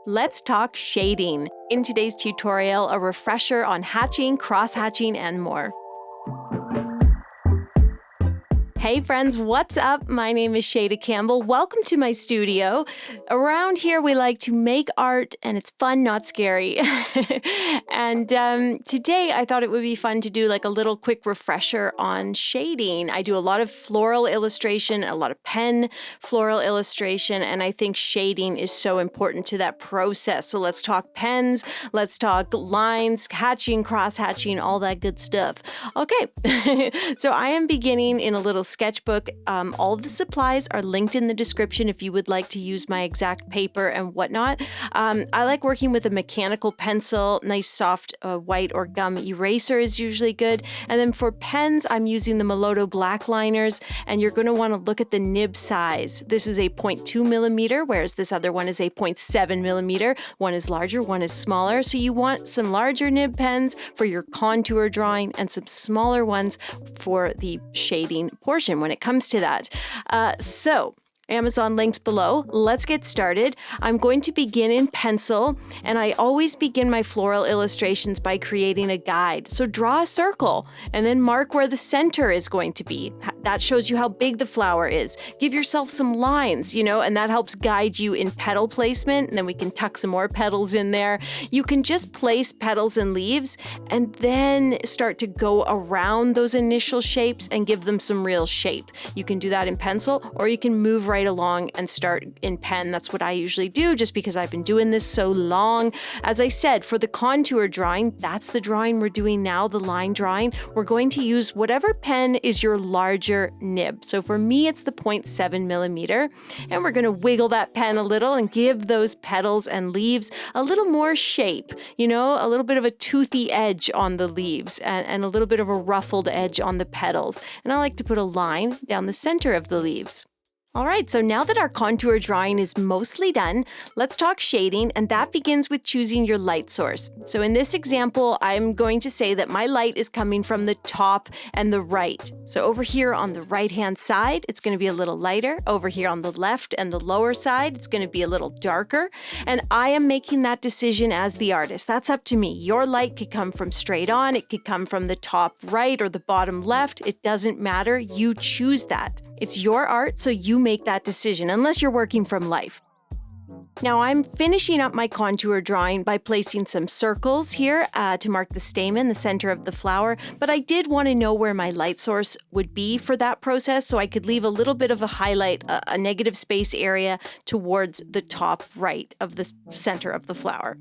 Let's talk shading. In today's tutorial, a refresher on hatching, cross-hatching, and more. Hey friends, what's up? My name is Shayda Campbell. Welcome to my studio. Around here, we like to make art, and it's fun, not scary. And today, I thought it would be fun to do like a little quick refresher on shading. I do a lot of floral illustration, a lot of pen floral illustration, and I think shading is so important to that process. So let's talk pens, let's talk lines, hatching, cross-hatching, all that good stuff. Okay, so I am beginning in a little sketchbook. All of the supplies are linked in the description if you would like to use my exact paper and whatnot. I like working with a mechanical pencil. Nice soft white or gum eraser is usually good. And then for pens, I'm using the Melodo black liners, and you're going to want to look at the nib size. This is a 0.2 millimeter, whereas this other one is a 0.7 millimeter. One is larger, one is smaller. So you want some larger nib pens for your contour drawing and some smaller ones for the shading portion when it comes to that. So Amazon links below. Let's get started. I'm going to begin in pencil, and I always begin my floral illustrations by creating a guide. So draw a circle and then mark where the center is going to be. That shows you how big the flower is. Give yourself some lines, and that helps guide you in petal placement, and then we can tuck some more petals in there. You can just place petals and leaves and then start to go around those initial shapes and give them some real shape. You can do that in pencil, or you can move right along and start in pen. That's what I usually do just because I've been doing this so long. As I said, for the contour drawing, that's the drawing we're doing now, the line drawing. We're going to use whatever pen is your larger nib. So for me, it's the 0.7 millimeter, and we're going to wiggle that pen a little and give those petals and leaves a little more shape, a little bit of a toothy edge on the leaves and a little bit of a ruffled edge on the petals. And I like to put a line down the center of the leaves. All right, so now that our contour drawing is mostly done, let's talk shading, and that begins with choosing your light source. So in this example, I'm going to say that my light is coming from the top and the right. So over here on the right-hand side, it's going to be a little lighter. Over here on the left and the lower side, it's going to be a little darker. And I am making that decision as the artist. That's up to me. Your light could come from straight on, it could come from the top right or the bottom left. It doesn't matter. You choose that. It's your art, so you make that decision, unless you're working from life. Now I'm finishing up my contour drawing by placing some circles here to mark the stamen, the center of the flower, but I did want to know where my light source would be for that process, so I could leave a little bit of a highlight, a negative space area towards the top right of the center of the flower.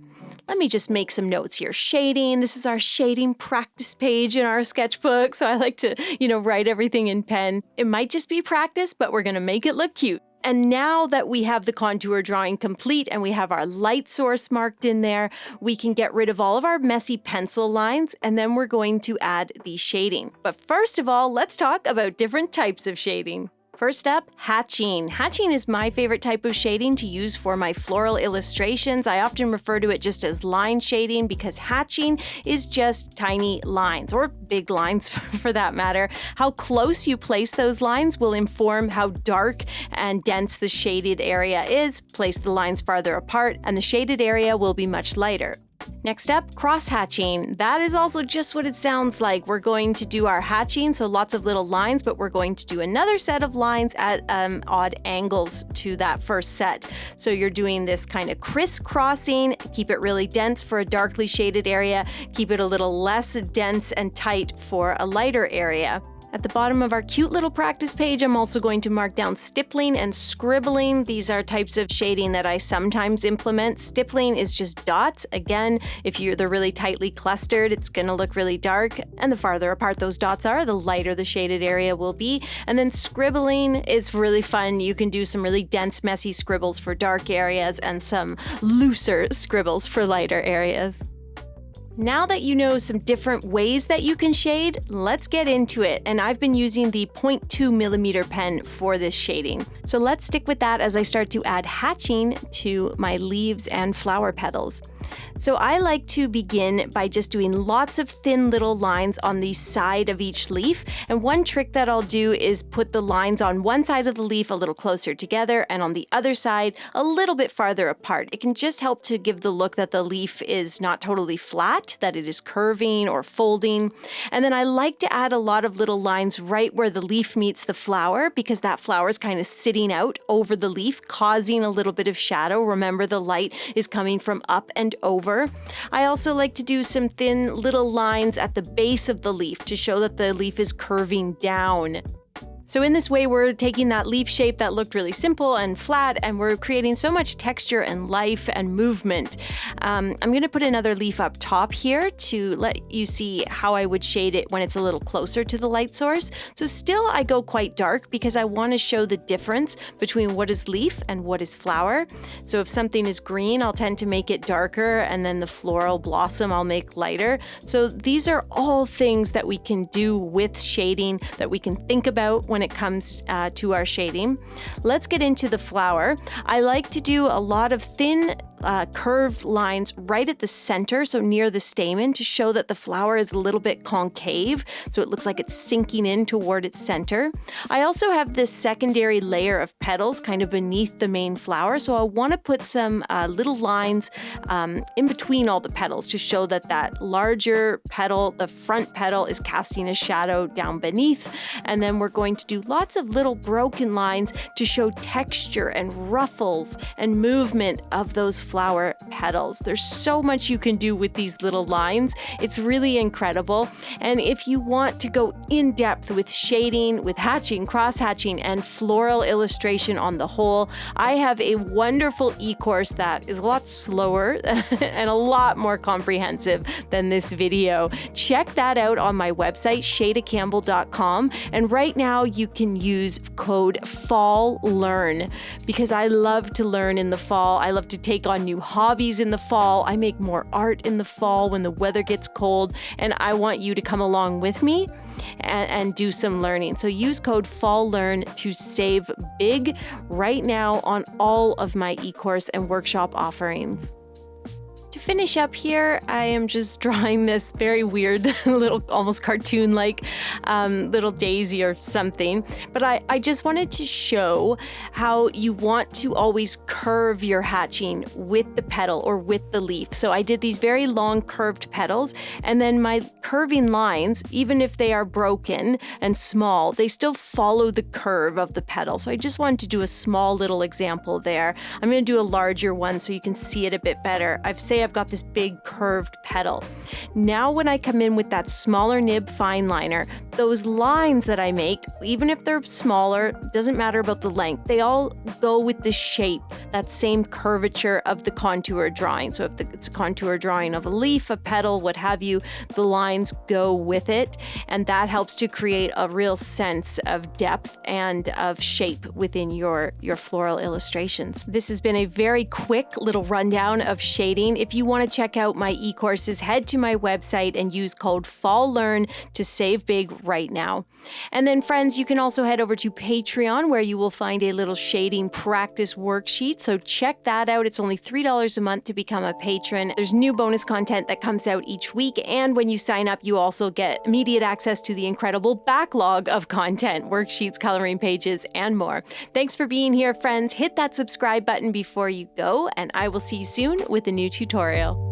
Let me just make some notes here. Shading, this is our shading practice page in our sketchbook, so I like to, write everything in pen. It might just be practice, but we're going to make it look cute. And now that we have the contour drawing complete and we have our light source marked in there, we can get rid of all of our messy pencil lines, and then we're going to add the shading. But first of all, let's talk about different types of shading. First up, hatching. Hatching is my favorite type of shading to use for my floral illustrations. I often refer to it just as line shading because hatching is just tiny lines, or big lines for that matter. How close you place those lines will inform how dark and dense the shaded area is. Place the lines farther apart and the shaded area will be much lighter. Next up, cross-hatching. That is also just what it sounds like. We're going to do our hatching, so lots of little lines, but we're going to do another set of lines at odd angles to that first set. So you're doing this kind of crisscrossing, keep it really dense for a darkly shaded area, keep it a little less dense and tight for a lighter area. At the bottom of our cute little practice page, I'm also going to mark down stippling and scribbling. These are types of shading that I sometimes implement. Stippling is just dots. Again, if they're really tightly clustered, it's going to look really dark. And the farther apart those dots are, the lighter the shaded area will be. And then scribbling is really fun. You can do some really dense, messy scribbles for dark areas and some looser scribbles for lighter areas. Now that you know some different ways that you can shade, let's get into it. And I've been using the 0.2 millimeter pen for this shading. So let's stick with that as I start to add hatching to my leaves and flower petals. So I like to begin by just doing lots of thin little lines on the side of each leaf. And one trick that I'll do is put the lines on one side of the leaf a little closer together and on the other side a little bit farther apart. It can just help to give the look that the leaf is not totally flat, that it is curving or folding. And then I like to add a lot of little lines right where the leaf meets the flower, because that flower is kind of sitting out over the leaf, causing a little bit of shadow. Remember, the light is coming from up and over. I also like to do some thin little lines at the base of the leaf to show that the leaf is curving down. So in this way, we're taking that leaf shape that looked really simple and flat, and we're creating so much texture and life and movement. I'm going to put another leaf up top here to let you see how I would shade it when it's a little closer to the light source. So still I go quite dark because I want to show the difference between what is leaf and what is flower. So if something is green, I'll tend to make it darker, and then the floral blossom I'll make lighter. So these are all things that we can do with shading, that we can think about when it comes to our shading. Let's get into the flower. I like to do a lot of thin curved lines right at the center, so near the stamen, to show that the flower is a little bit concave, so it looks like it's sinking in toward its center. I also have this secondary layer of petals kind of beneath the main flower, so I want to put some little lines in between all the petals to show that that larger petal, the front petal, is casting a shadow down beneath. And then we're going to do lots of little broken lines to show texture and ruffles and movement of those flower petals. There's so much you can do with these little lines. It's really incredible. And if you want to go in depth with shading, with hatching, cross-hatching, and floral illustration on the whole, I have a wonderful e-course that is a lot slower and a lot more comprehensive than this video. Check that out on my website, shaydacampbell.com. And right now you can use code FALLLEARN, because I love to learn in the fall. I love to take on new hobbies in the fall. I make more art in the fall when the weather gets cold, and I want you to come along with me and do some learning. So use code FALLLEARN to save big right now on all of my e-course and workshop offerings. To finish up here, I am just drawing this very weird little, almost cartoon-like little daisy or something. But I just wanted to show how you want to always curve your hatching with the petal or with the leaf. So I did these very long curved petals, and then my curving lines, even if they are broken and small, they still follow the curve of the petal. So I just wanted to do a small little example there. I'm going to do a larger one so you can see it a bit better. I've got this big curved petal. Now when I come in with that smaller nib fine liner, those lines that I make, even if they're smaller, doesn't matter about the length, they all go with the shape, that same curvature of the contour drawing. So if it's a contour drawing of a leaf, a petal, what have you, the lines go with it, and that helps to create a real sense of depth and of shape within your floral illustrations. This has been a very quick little rundown of shading. If you want to check out my e-courses, head to my website and use code FALLLEARN to save big right now. And then friends, you can also head over to Patreon, where you will find a little shading practice worksheet. So check that out. It's only $3 a month to become a patron. There's new bonus content that comes out each week. And when you sign up, you also get immediate access to the incredible backlog of content, worksheets, coloring pages, and more. Thanks for being here, friends. Hit that subscribe button before you go, and I will see you soon with a new tutorial.